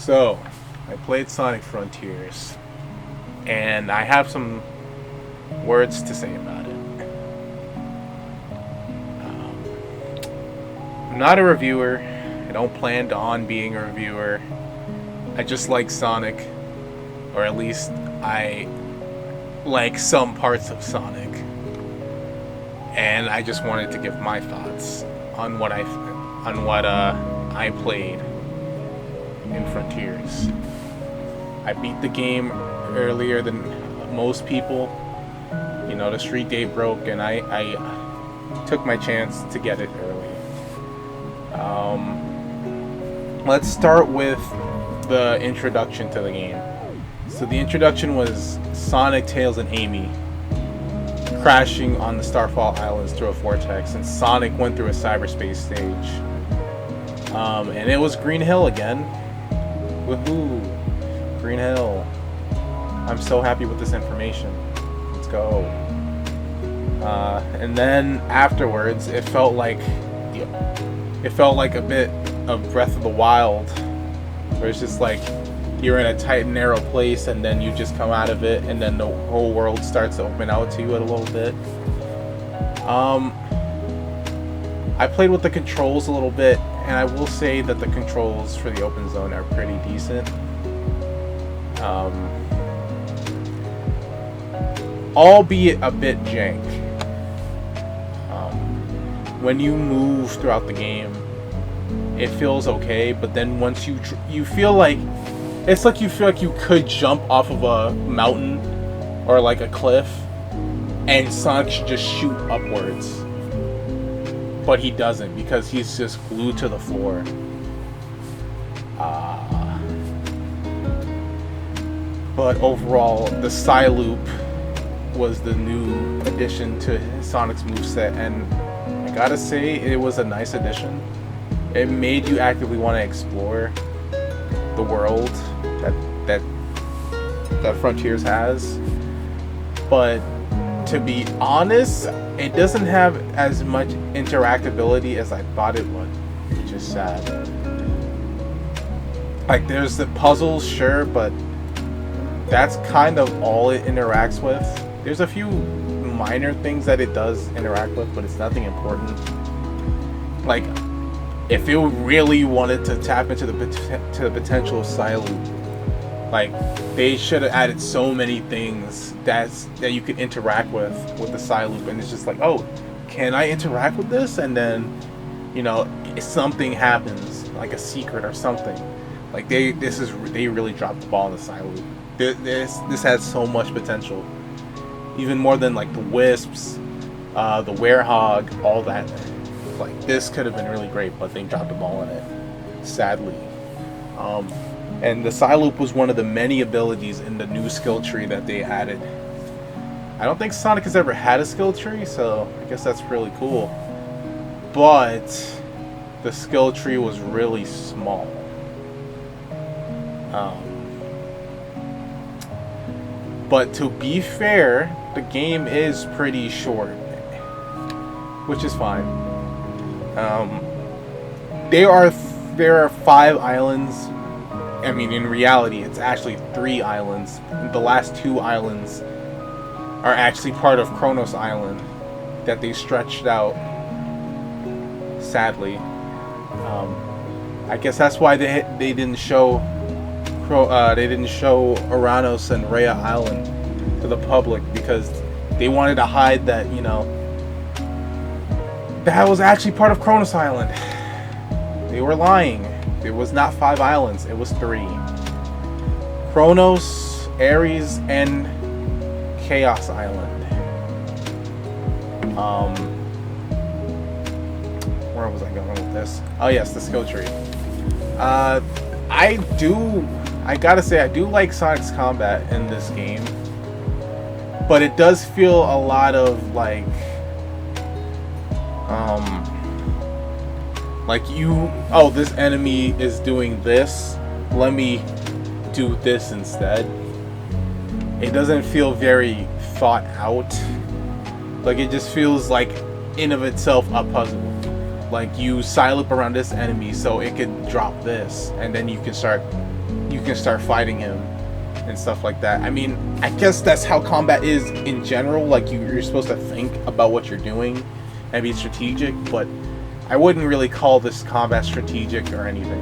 So, I played Sonic Frontiers, and I have some words to say about it. I'm not a reviewer. I don't plan on being a reviewer. I just like Sonic, or at least I like some parts of Sonic, and I just wanted to give my thoughts on what I played in Frontiers. I beat the game earlier than most people. You know, the street date broke, and I took my chance to get it early. Let's start with the introduction to the game. So the introduction was Sonic, Tails, and Amy crashing on the Starfall Islands through a vortex, and Sonic went through a cyberspace stage. And it was Green Hill again. Woohoo! Green Hill. I'm so happy with this information. Let's go. And then afterwards, it felt like a bit of Breath of the Wild, where it's just like you're in a tight, narrow place, and then you just come out of it, and then the whole world starts to open out to you a little bit. I played with the controls a little bit, and I will say that the controls for the open zone are pretty decent. Albeit a bit jank. When you move throughout the game, it feels okay, but then once you feel like you could jump off of a mountain or like a cliff, and Sonic should just shoot upwards, but he doesn't because he's just glued to the floor. But overall, the Psy-Loop was the new addition to Sonic's moveset, and I gotta say, it was a nice addition. It made you actively want to explore the world that Frontiers has. But to be honest, it doesn't have as much interactability as I thought it would, which is sad. Like, there's the puzzles, sure, but that's kind of all it interacts with. There's a few minor things that it does interact with, but it's nothing important. Like, if it really wanted to tap into the potential of Psy-Loop, like, they should have added so many things that you could interact with the Psy-Loop, and it's just like, oh, can I interact with this? And then, you know, something happens, like a secret or something. Like, they really dropped the ball on the Psy-Loop. This has so much potential, even more than like the Wisps, the Werehog, all that. Like, this could have been really great, but they dropped the ball on it, sadly. And the Psy-Loop was one of the many abilities in the new skill tree that they added. I don't think Sonic has ever had a skill tree, so I guess that's really cool. But the skill tree was really small. But to be fair, the game is pretty short, which is fine. There are 5 islands. I mean, in reality, it's actually 3 islands. The last 2 islands are actually part of Kronos Island that they stretched out. Sadly, I guess that's why they didn't show Oranos and Rhea Island to the public, because they wanted to hide that, you know, that was actually part of Kronos Island. They were lying. It was not 5 islands, it was 3. Kronos, Ares, and Chaos Island. Where was I going with this? Oh yes, the skill tree. I gotta say, I do like Sonic's combat in this game, but it does feel a lot of like this enemy is doing this, let me do this instead. It doesn't feel very thought out. Like, it just feels like in of itself a puzzle. Like, you Psy-Loop around this enemy so it could drop this, and then you can start you can start fighting him and stuff like that. I mean, I guess that's how combat is in general. Like, you're supposed to think about what you're doing and be strategic, but I wouldn't really call this combat strategic or anything.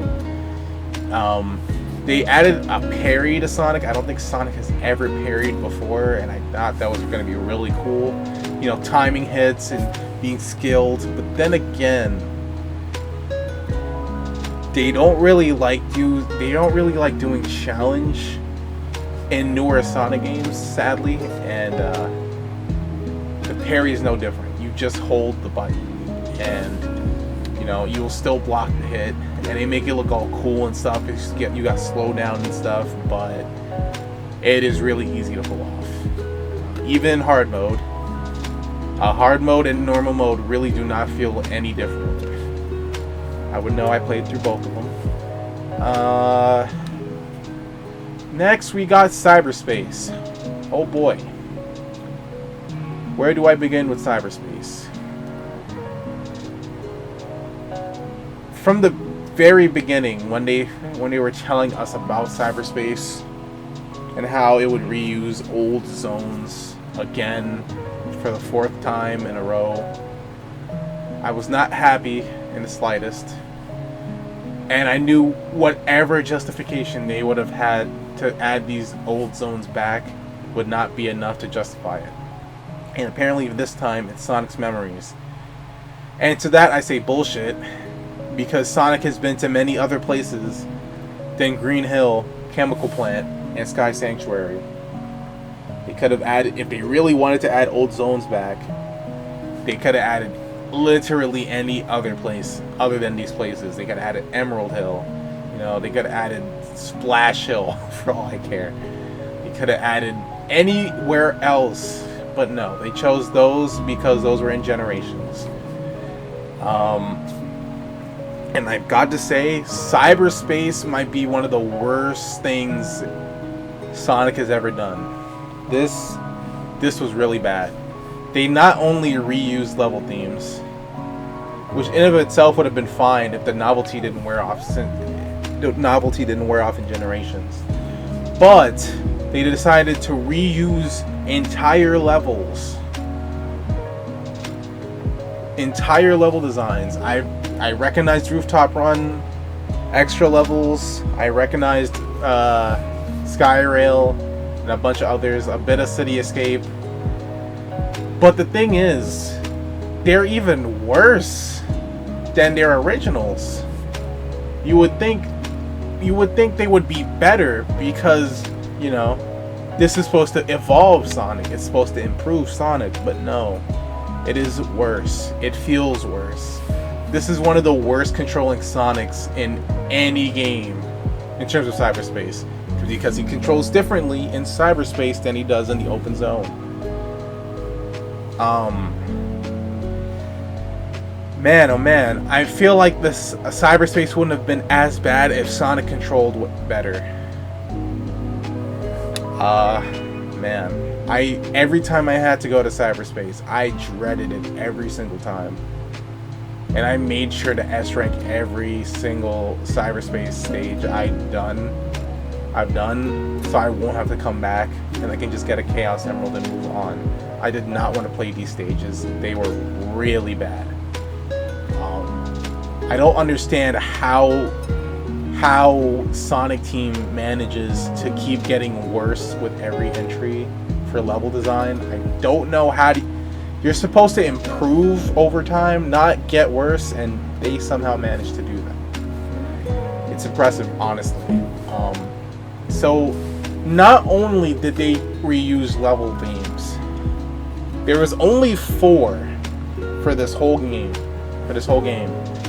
They added a parry to Sonic. I don't think Sonic has ever parried before, and I thought that was going to be really cool. You know, timing hits and being skilled. But then again, they don't really like doing challenge in newer Sonic games, sadly, and the parry is no different. You just hold the button, and you know you'll still block the hit, and they make it look all cool and stuff. You got slowdown and stuff, but it is really easy to pull off. Even in hard mode, hard mode and normal mode really do not feel any different. I would know. I played through both of them. Next, we got cyberspace. Oh boy. Where do I begin with cyberspace? From the very beginning, when they were telling us about cyberspace and how it would reuse old zones again for the 4th time in a row, I was not happy in the slightest. And I knew whatever justification they would have had to add these old zones back would not be enough to justify it. And apparently this time it's Sonic's memories. And to that I say bullshit, because Sonic has been to many other places than Green Hill, Chemical Plant, and Sky Sanctuary. They could have added, if they really wanted to add old zones back, they could have added literally any other place other than these places. They could have added Emerald Hill. You know, they could have added Splash Hill for all I care. They could have added anywhere else, but no, they chose those because those were in Generations. And I've got to say, cyberspace might be one of the worst things Sonic has ever done. This was really bad. They not only reused level themes, which in of itself would have been fine if the novelty didn't wear off in Generations, but they decided to reuse entire levels, entire level designs. I recognized Rooftop Run, extra levels. I recognized Skyrail and a bunch of others, a bit of City Escape. But the thing is, they're even worse than their originals. You would think they would be better because, you know, this is supposed to evolve Sonic. It's supposed to improve Sonic, but no. It is worse. It feels worse. This is one of the worst controlling Sonics in any game in terms of cyberspace, because he controls differently in cyberspace than he does in the open zone. Man, oh man, I feel like this cyberspace wouldn't have been as bad if Sonic controlled better. Man, every time I had to go to cyberspace, I dreaded it every single time. And I made sure to S-rank every single cyberspace stage I've done, so I won't have to come back and I can just get a Chaos Emerald and move on. I did not want to play these stages. They were really bad. I don't understand how Sonic Team manages to keep getting worse with every entry for level design. I don't know how to... You're supposed to improve over time, not get worse, and they somehow manage to do that. It's impressive, honestly. So, not only did they reuse level themes, there was only 4 for this whole game.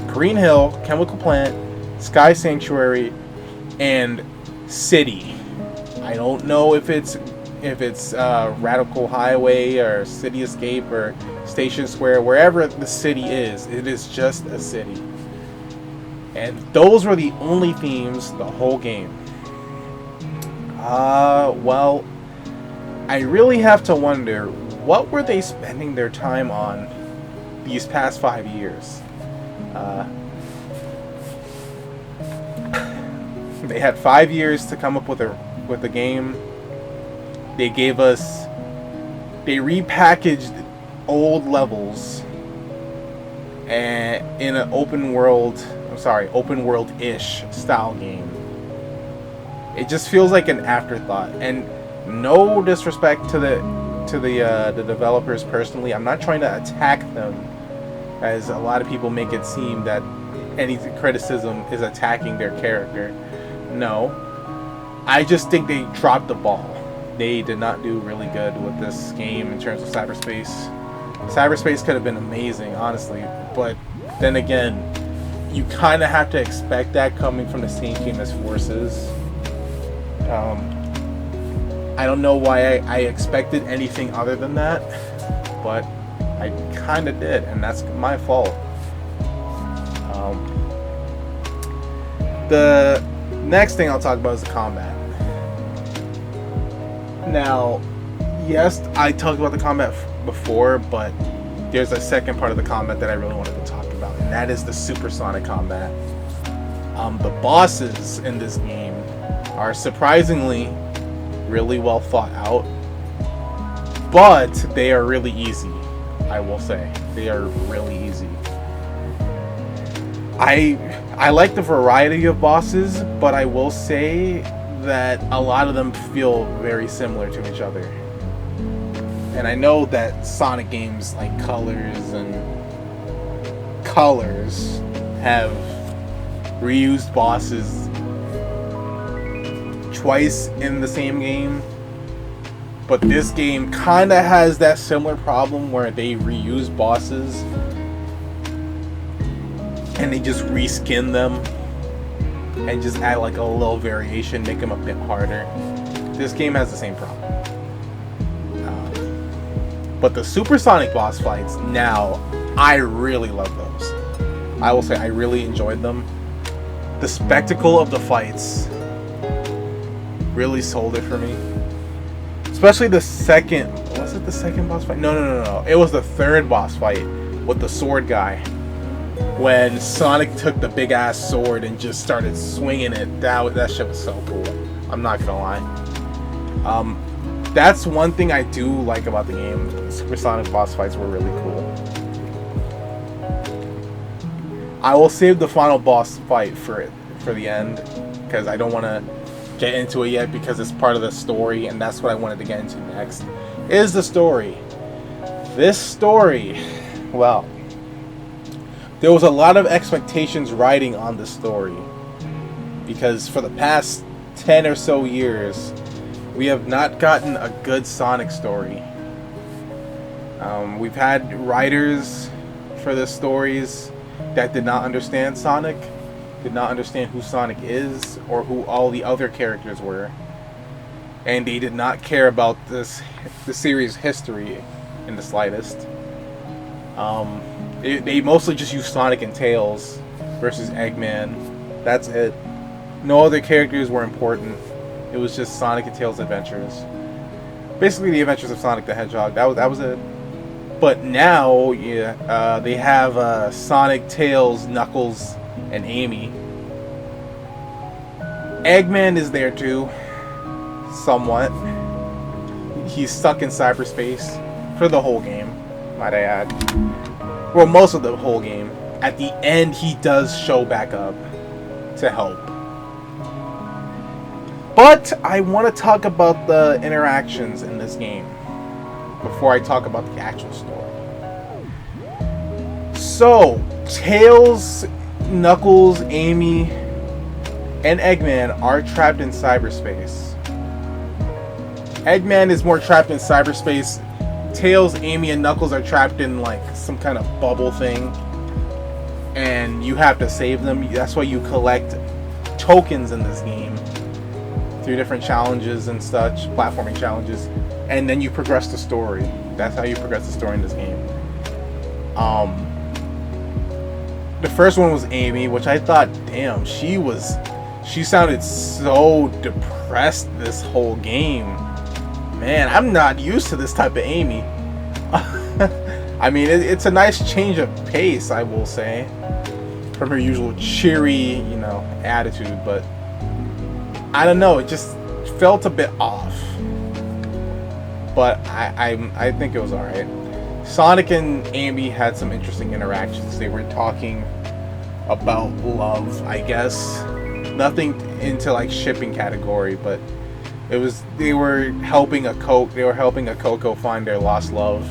Green Hill, Chemical Plant, Sky Sanctuary, and City. I don't know if it's Radical Highway or City Escape or Station Square, wherever the city is, it is just a city. And those were the only themes the whole game. Well, I really have to wonder, what were they spending their time on these past 5 They had 5 years to come up with a game. They repackaged old levels and in an open world-ish style game. It just feels like an afterthought. And no disrespect to the developers personally. I'm not trying to attack them, as a lot of people make it seem that any criticism is attacking their character. No, I just think they dropped the ball. They did not do really good with this game in terms of cyberspace. Cyberspace could have been amazing, honestly, but then again, you kind of have to expect that coming from the same team as Forces. I don't know why I expected anything other than that, but I kind of did, and that's my fault. The next thing I'll talk about is the combat. Now, yes, I talked about the combat before, but there's a second part of the combat that I really wanted to talk about, and that is the supersonic combat. The bosses in this game are surprisingly really well thought out, but they are really easy. I will say they are really easy. I like the variety of bosses, but I will say that a lot of them feel very similar to each other. And I know that Sonic games like Colors have reused bosses twice in the same game, but this game kind of has that similar problem where they reuse bosses and they just reskin them and just add like a little variation, make them a bit harder. This game has the same problem. But the supersonic boss fights, now, I really love those. I will say I really enjoyed them. The spectacle of the fights really sold it for me. Especially the second, was it the second boss fight? No. It was the third boss fight with the sword guy. When Sonic took the big ass sword and just started swinging it, that shit was so cool. I'm not gonna lie. That's one thing I do like about the game. The supersonic boss fights were really cool. I will save the final boss fight for the end, because I don't want to get into it yet, because it's part of the story, and that's what I wanted to get into next, is the story. This story, well, there was a lot of expectations riding on the story, because for the past 10 or so years, we have not gotten a good Sonic story. We've had writers for the stories that did not understand Sonic, did not understand who Sonic is, or who all the other characters were. And they did not care about the series' history in the slightest. They mostly just used Sonic and Tails versus Eggman. That's it. No other characters were important. It was just Sonic and Tails' adventures. Basically, the adventures of Sonic the Hedgehog. That was it. But now, they have Sonic, Tails, Knuckles, and Amy. Eggman is there too, somewhat. He's stuck in cyberspace for the whole game, might I add. Well, most of the whole game. At the end, he does show back up to help. But I want to talk about the interactions in this game before I talk about the actual story. So, Tails, Knuckles, Amy, and Eggman are trapped in cyberspace. Eggman is more trapped in cyberspace. Tails, Amy, and Knuckles are trapped in like some kind of bubble thing, and you have to save them. That's why you collect tokens in this game through different challenges and such, platforming challenges, and then you progress the story. That's how you progress the story in this game. The first one was Amy, which I thought, damn, she sounded so depressed this whole game. Man, I'm not used to this type of Amy. I mean, it's a nice change of pace, I will say, from her usual cheery, attitude, but I don't know, it just felt a bit off. But I think it was alright. Sonic and Amy had some interesting interactions. They were talking about love, I guess. Nothing into like shipping category, but they were helping a Coco find their lost love,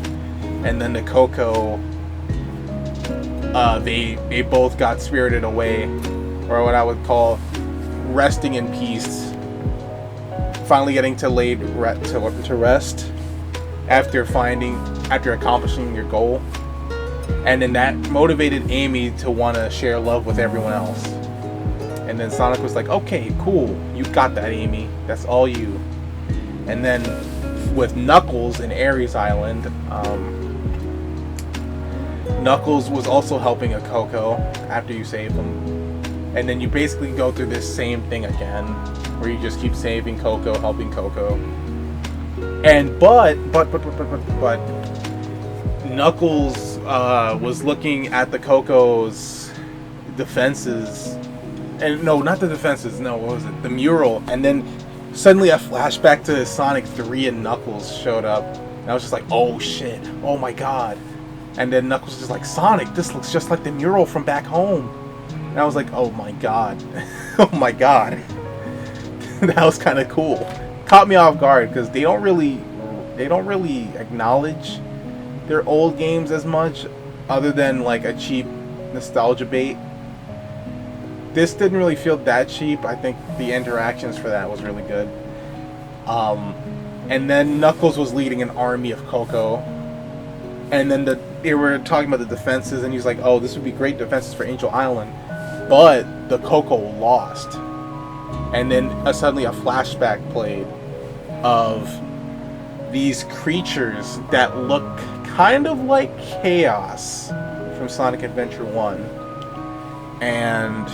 and then the Coco, they both got spirited away, or what I would call resting in peace, finally getting to rest after accomplishing your goal. And then that motivated Amy to want to share love with everyone else. And then Sonic was like, okay, cool, you got that, Amy, that's all you. And then with Knuckles in Ares Island, Knuckles was also helping a Coco after you save him. And then you basically go through this same thing again, where you just keep saving Coco, helping Coco. And but Knuckles was looking at the Coco's defenses, and no, not the defenses, no, what was it? The mural. And then suddenly a flashback to Sonic 3 and Knuckles showed up. And I was just like, oh shit, oh my god. And then Knuckles was just like, Sonic, this looks just like the mural from back home. And I was like, oh my god. Oh my god. That was kind of cool. Caught me off guard because they don't really acknowledge their old games as much, other than like a cheap nostalgia bait. This didn't really feel that cheap. I think the interactions for that was really good. And then Knuckles was leading an army of Coco, and then they were talking about the defenses, and he was like, oh, this would be great defenses for Angel Island, but the Coco lost. And then suddenly a flashback played of these creatures that look kind of like Chaos from Sonic Adventure 1. And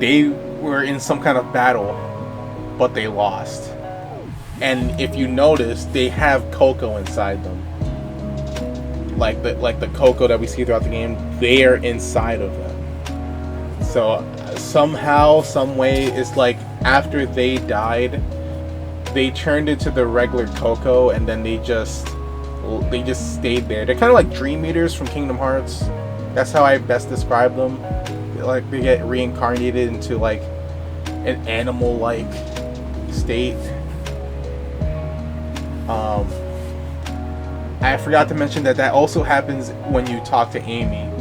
they were in some kind of battle, but they lost. And if you notice, they have Coco inside them. Like the Coco that we see throughout the game, they are inside of them. So somehow, some way, it's like after they died, they turned into the regular Coco, and then they just stayed there. They're kind of like Dream Eaters from Kingdom Hearts. That's how I best describe them. Like they get reincarnated into like an animal-like state. I forgot to mention that also happens when you talk to Amy.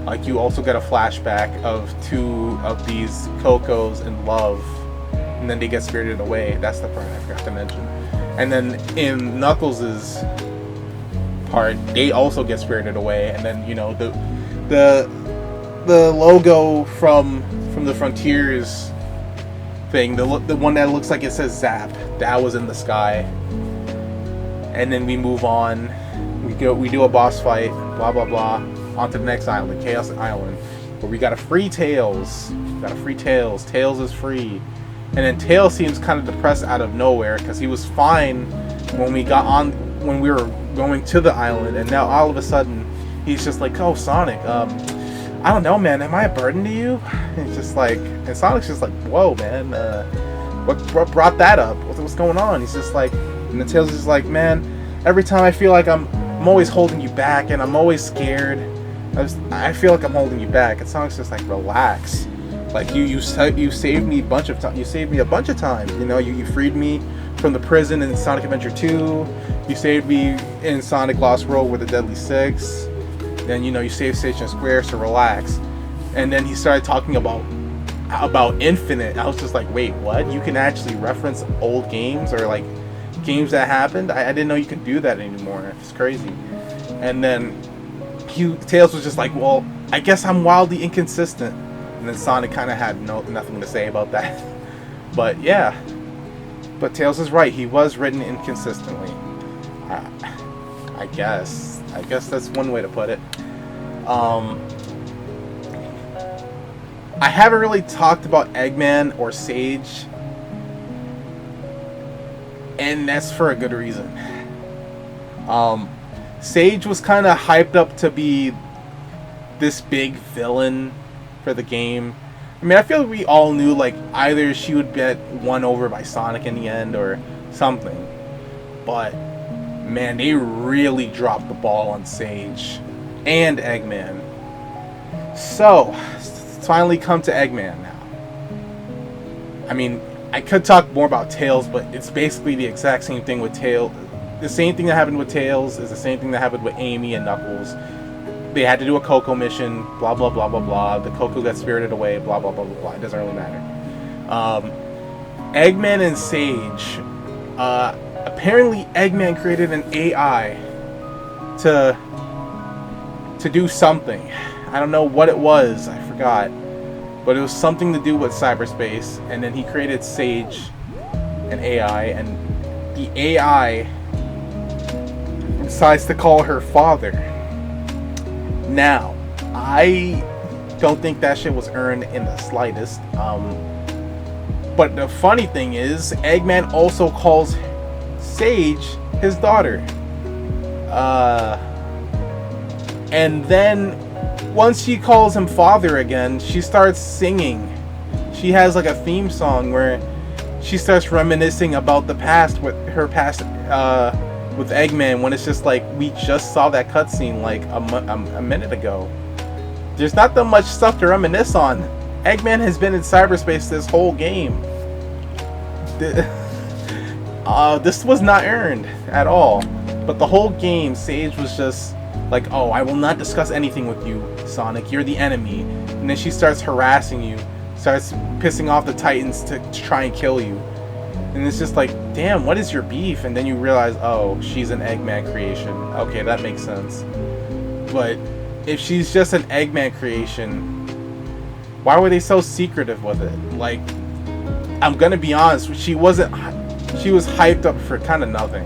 Like you also get a flashback of two of these Cocos in love, and then they get spirited away. That's the part I forgot to mention. And then in Knuckles' part, they also get spirited away, and then the logo from the Frontiers thing, the one that looks like it says Zap, that was in the sky. And then we move on. We do a boss fight, blah blah blah, on to the next island, Chaos Island, where we got a free Tails. Tails is free. And then Tails seems kind of depressed out of nowhere because he was fine when we were going to the island, and now all of a sudden he's just like, oh Sonic, I don't know, man, am I a burden to you? And it's just like, and Sonic's just like, whoa man, what brought that up? What's going on? He's just like, and then Tails is just like, man, every time I feel like I'm always holding you back, and I'm always scared. I feel like I'm holding you back. And Sonic's just like, relax. Like you saved me a bunch of times. You saved me a bunch of times. You freed me from the prison in Sonic Adventure 2. You saved me in Sonic Lost World with the Deadly Six. Then you saved Station Square. So relax. And then he started talking about Infinite. I was just like, wait, what? You can actually reference old games or like games that happened? I didn't know you could do that anymore. It's crazy. And then Tails was just like, well, I guess I'm wildly inconsistent. And then Sonic kind of had nothing to say about that. But yeah. But Tails is right. He was written inconsistently. I guess that's one way to put it. I haven't really talked about Eggman or Sage, and that's for a good reason. Sage was kind of hyped up to be this big villain for the game. mean, I feel like we all knew, like, either she would get won over by Sonic in the end or something. But, man, they really dropped the ball on Sage and Eggman. So, let's finally come to Eggman now. I mean, I could talk more about Tails, but it's basically the exact same thing with Tails. The same thing that happened with Tails is the same thing that happened with Amy and Knuckles. They had to do a Coco mission, blah, blah, blah, blah, blah. The Coco got spirited away, blah, blah, blah, blah, blah. It doesn't really matter. Eggman and Sage. Apparently, Eggman created an AI to do something. I don't know what it was. I forgot. But it was something to do with cyberspace. And then he created Sage, an AI. And the AI decides to call her father. Now, I don't think that shit was earned in the slightest. But the funny thing is, Eggman also calls Sage his daughter. And then once she calls him father again, she starts singing. She has like a theme song where she starts reminiscing about the past with her past with Eggman, when it's just like, we just saw that cutscene like a minute ago. There's not that much stuff to reminisce on. Eggman has been in cyberspace this whole game. This was not earned at all. But the whole game, Sage was just like, oh, I will not discuss anything with you, Sonic. You're the enemy. And then she starts harassing you, starts pissing off the Titans to try and kill you. And it's just like, damn, what is your beef? And then you realize, oh, she's an Eggman creation. Okay, that makes sense. But if she's just an Eggman creation, why were they so secretive with it? Like, I'm gonna be honest, she was hyped up for kind of nothing.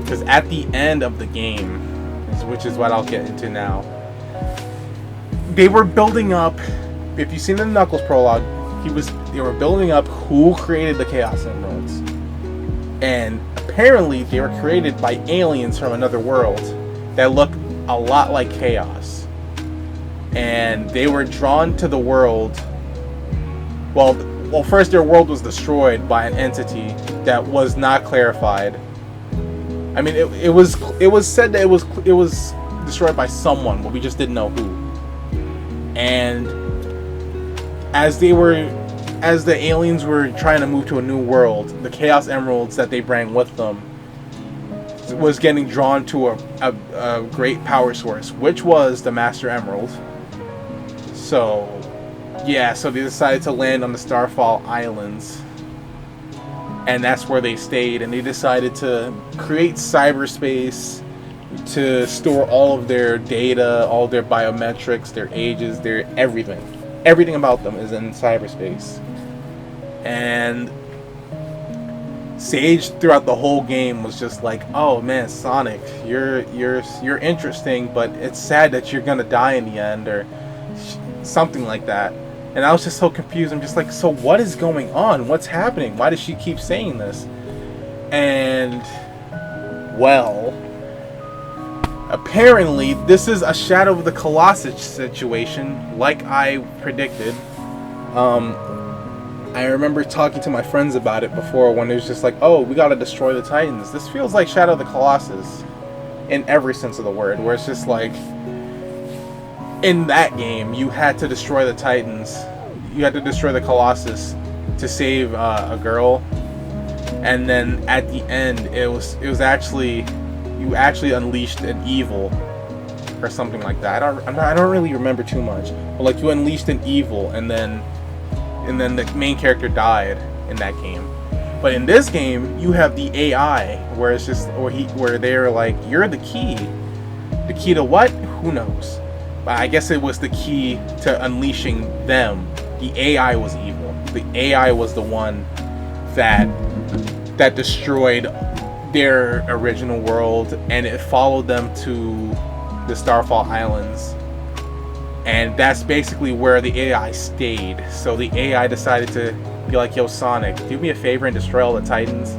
Because at the end of the game, which is what I'll get into now, they were building up, if you've seen the Knuckles prologue, they were building up who created the Chaos Emeralds. And apparently they were created by aliens from another world that look a lot like Chaos. And they were drawn to the world. Well, first their world was destroyed by an entity that was not clarified. I mean, it was said that it was destroyed by someone, but we just didn't know who. And as the aliens were trying to move to a new world, the Chaos Emeralds that they bring with them was getting drawn to a great power source, which was the Master Emerald. So, yeah, so they decided to land on the Starfall Islands. And that's where they stayed, and they decided to create cyberspace to store all of their data, all their biometrics, their ages, their everything. Everything about them is in cyberspace. And Sage throughout the whole game was just like, oh man, Sonic, you're interesting, but it's sad that you're gonna die in the end, or something like that. And I was just so confused. I'm just like, so what is going on? What's happening? Why does she keep saying this? And, well, apparently this is a Shadow of the Colossus situation, like I predicted. I remember talking to my friends about it before, when it was just like, oh, we gotta destroy the Titans. This feels like Shadow of the Colossus in every sense of the word, where it's just like, in that game, you had to destroy the Titans. You had to destroy the Colossus to save a girl, and then at the end, it was actually, you actually unleashed an evil or something like that. I don't really remember too much, but like, you unleashed an evil, and then the main character died in that game. But in this game, you have the AI, where it's just, where they're like, you're the key. The key to what? Who knows? I guess it was the key to unleashing them. The AI was evil. The AI was the one that destroyed their original world, and it followed them to the Starfall Islands. And that's basically where the AI stayed. So the AI decided to be like, yo, Sonic, do me a favor and destroy all the Titans,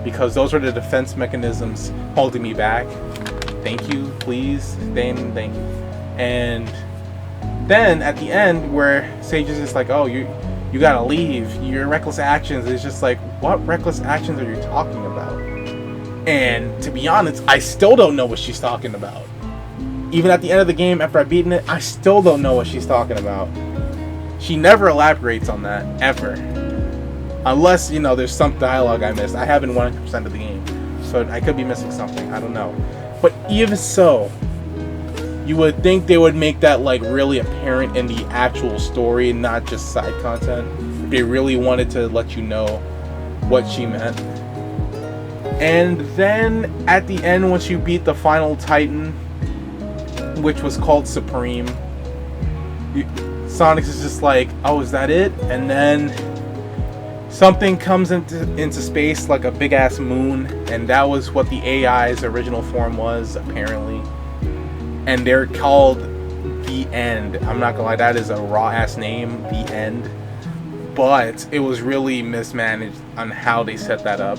because those are the defense mechanisms holding me back. Thank you, please. Thank you. And Then at the end, where Sage is just like, "Oh, you gotta leave. Your reckless actions." It's just like, what reckless actions are you talking about? And to be honest, I still don't know what she's talking about. Even at the end of the game, after I've beaten it, I still don't know what she's talking about. She never elaborates on that, ever. Unless, there's some dialogue I missed. I haven't 100% of the game, so I could be missing something. I don't know. But even so, you would think they would make that really apparent in the actual story, and not just side content. If they really wanted to let you know what she meant. And then at the end, once you beat the final Titan, which was called Supreme, Sonic is just like, "Oh, is that it?" And then something comes into space, like a big ass moon, and that was what the AI's original form was, apparently. And they're called The End. I'm not gonna lie, that is a raw ass name, The End. But it was really mismanaged on how they set that up.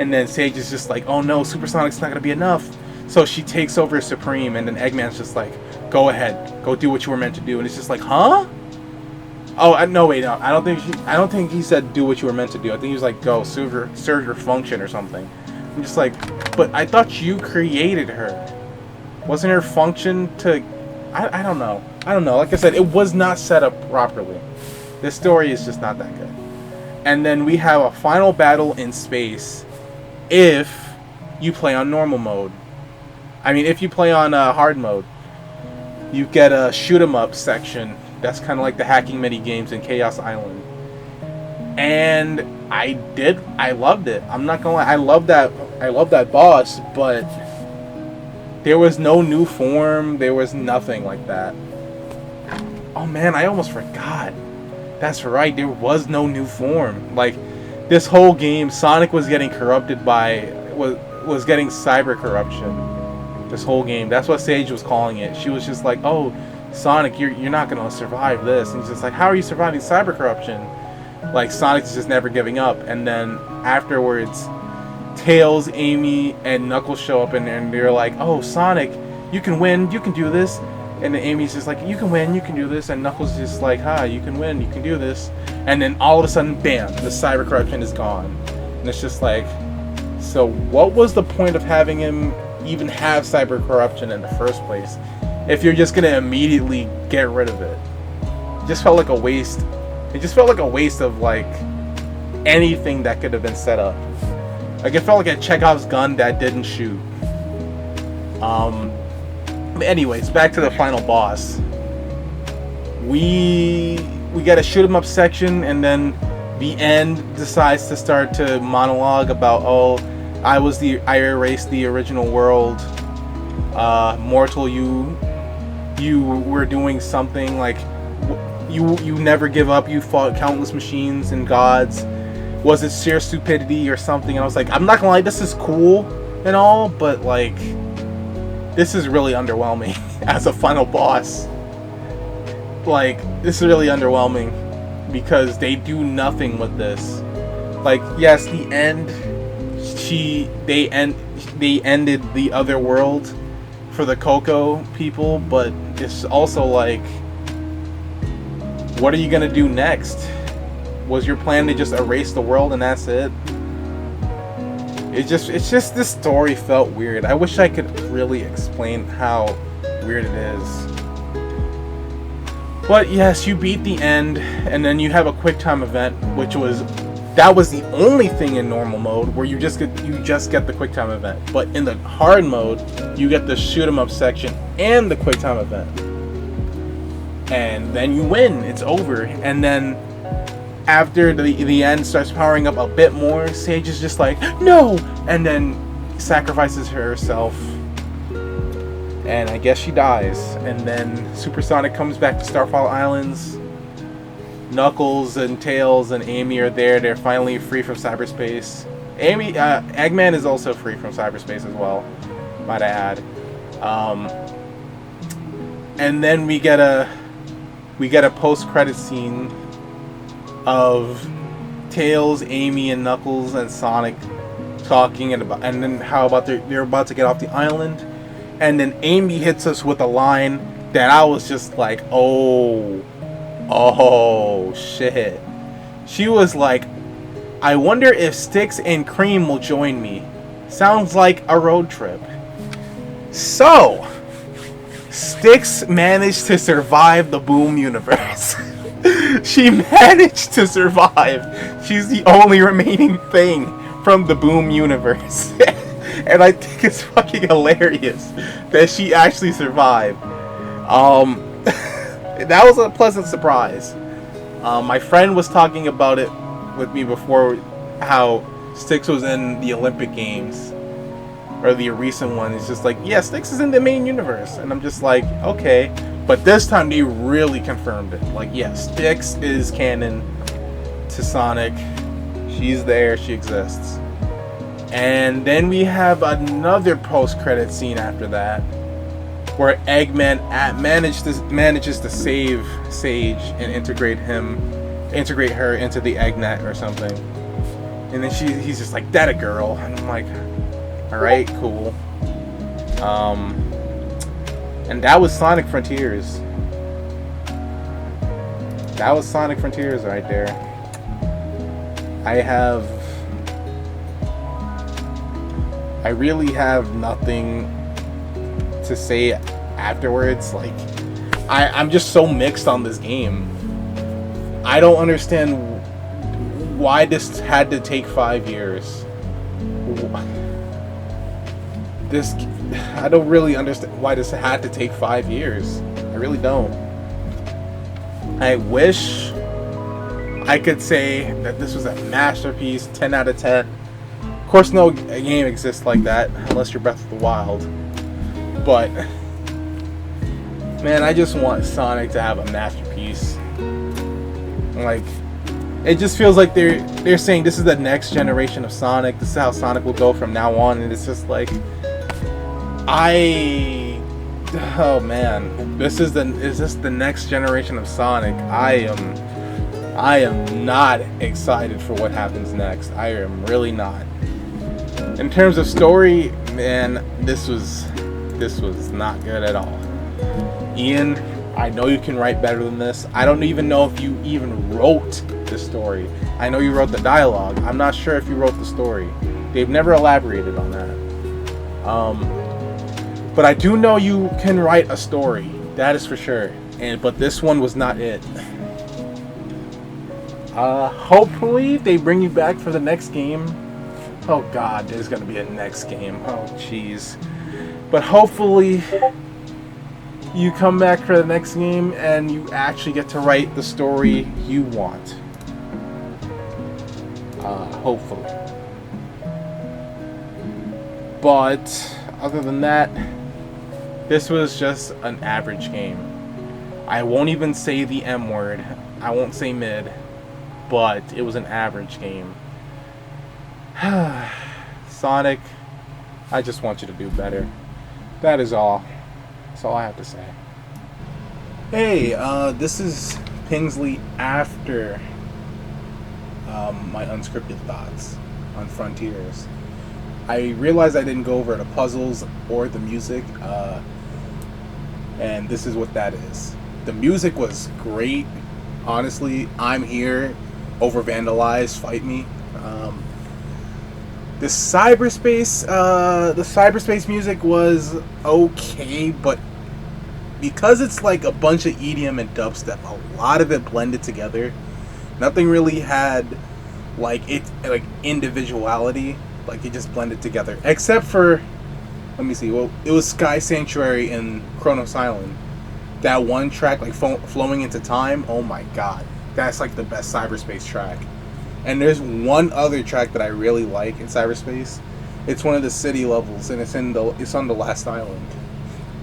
And then Sage is just like, "Oh no, Supersonic's not gonna be enough." So she takes over Supreme, and then Eggman's just like, "Go ahead, go do what you were meant to do." And it's just like, huh? Oh no, wait, no. I don't think he said do what you were meant to do. I think he was like, "Go serve your function" or something. I'm just like, but I thought you created her. Wasn't her function to? I don't know. Like I said, it was not set up properly. This story is just not that good. And then we have a final battle in space. If you play on normal mode, if you play on hard mode, you get a shoot 'em up section. That's kind of like the hacking mini games in Chaos Island. And I loved it. I'm not gonna lie, I love that boss, but there was no new form. There was nothing like that. Oh man, I almost forgot. That's right, there was no new form. Like, this whole game, Sonic was getting corrupted was getting cyber corruption. This whole game. That's what Sage was calling it. She was just like, "Oh, Sonic, you're not gonna survive this." And he's just like, "How are you surviving cyber corruption?" Like, Sonic's just never giving up. And then afterwards, Tails, Amy, and Knuckles show up, and they're like, "Oh, Sonic, you can win, you can do this." And then Amy's just like, "You can win, you can do this." And Knuckles is just like, "Hi, you can win, you can do this." And then all of a sudden, bam, the cyber corruption is gone. And it's just like, so what was the point of having him even have cyber corruption in the first place if you're just gonna immediately get rid of it? It just felt like a waste. It just felt like a waste of anything that could have been set up. Like, it felt like a Chekhov's gun that didn't shoot. Anyways, back to the final boss. We get a shoot 'em up section, and then The End decides to start to monologue about, "Oh, I erased the original world. Mortal, you were doing something like you never give up. You fought countless machines and gods. Was it sheer stupidity or something?" And I was like, I'm not gonna lie, this is cool and all, but this is really underwhelming as a final boss. This is really underwhelming because they do nothing with this. Yes, The End, they ended the other world for the Coco people, but it's also what are you gonna do next? Was your plan to just erase the world and that's it? It's just this story felt weird. I wish I could really explain how weird it is. But yes, you beat The End, and then you have a quick time event, which was the only thing in normal mode where you just get the quick time event. But in the hard mode, you get the shoot 'em up section and the quick time event. And then you win. It's over. And then after the End starts powering up a bit more, Sage is just like, "No!" And then sacrifices herself. And I guess she dies. And then Supersonic comes back to Starfall Islands. Knuckles and Tails and Amy are there. They're finally free from cyberspace. Eggman is also free from cyberspace as well, might I add. And then we get a post-credit scene of Tails, Amy, and Knuckles and Sonic talking, and then how about they're about to get off the island, and then Amy hits us with a line that I was just like, oh shit. She was like, I wonder if Styx and Cream will join me. Sounds like a road trip. So, Styx managed to survive the Boom universe. She managed to survive. She's the only remaining thing from the Boom universe. And I think it's fucking hilarious that she actually survived. That was a pleasant surprise. My friend was talking about it with me before, how Styx was in the Olympic Games, or the recent one. It's just like, yeah, Styx is in the main universe, and I'm just like, okay. But this time they really confirmed it. Like, yeah, Styx is canon to Sonic. She's there. She exists. And then we have another post-credit scene after that, where Eggman manages to save Sage and integrate her into the Eggnet or something. And then he's just like, that a girl. And I'm like, alright, cool. And that was Sonic Frontiers. That was Sonic Frontiers right there. I really have nothing to say afterwards. Like, I'm just so mixed on this game. I don't understand why this had to take 5 years. I don't really understand why this had to take 5 years. I really don't. I wish I could say that this was a masterpiece, 10 out of 10. Of course, no game exists like that, unless you're Breath of the Wild. But, man, I just want Sonic to have a masterpiece. Like, it just feels like they're saying this is the next generation of Sonic. This is how Sonic will go from now on, and it's just like, oh man, is this the next generation of Sonic? I am not excited for what happens next. I am really not. In terms of story, man, this was not good at all. Ian, I know you can write better than this. I don't even know if you even wrote the story. I know you wrote the dialogue. I'm not sure if you wrote the story. They've never elaborated on that. But I do know you can write a story. That is for sure. But this one was not it. Hopefully they bring you back for the next game. Oh god, there's gonna be a next game. Oh jeez. But hopefully you come back for the next game and you actually get to write the story you want. Hopefully. But other than that, this was just an average game. I won't even say the M word. I won't say mid. But it was an average game. Sonic, I just want you to do better. That is all. That's all I have to say. Hey, this is Pingsley after my unscripted thoughts on Frontiers. I realized I didn't go over the puzzles or the music, and this is what that is. The music was great. Honestly, I'm here. Over Vandalize, fight me. The cyberspace music was okay, but because it's like a bunch of EDM and dubstep, a lot of it blended together. Nothing really had like individuality. Like, it just blended together, except for, let me see. Well, it was Sky Sanctuary and Chronos Island. That one track, like flowing into time. Oh my god, that's like the best cyberspace track. And there's one other track that I really like in cyberspace. It's one of the city levels, and it's on the last island.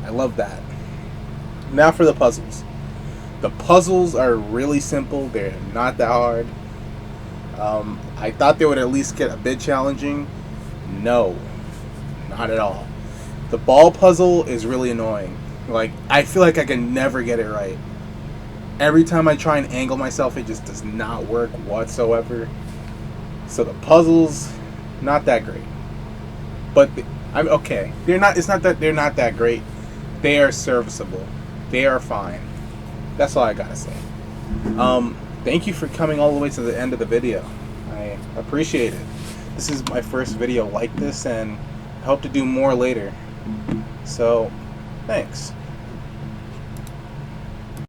I love that. Now for the puzzles. The puzzles are really simple. They're not that hard. I thought they would at least get a bit challenging. No, not at all. The ball puzzle is really annoying. Like, I feel like I can never get it right. Every time I try and angle myself, it just does not work whatsoever. So the puzzles, not that great. But I'm okay. It's not that they're not that great. They are serviceable. They are fine. That's all I gotta say. Thank you for coming all the way to the end of the video. I appreciate it. This is my first video like this, and I hope to do more later. So, thanks.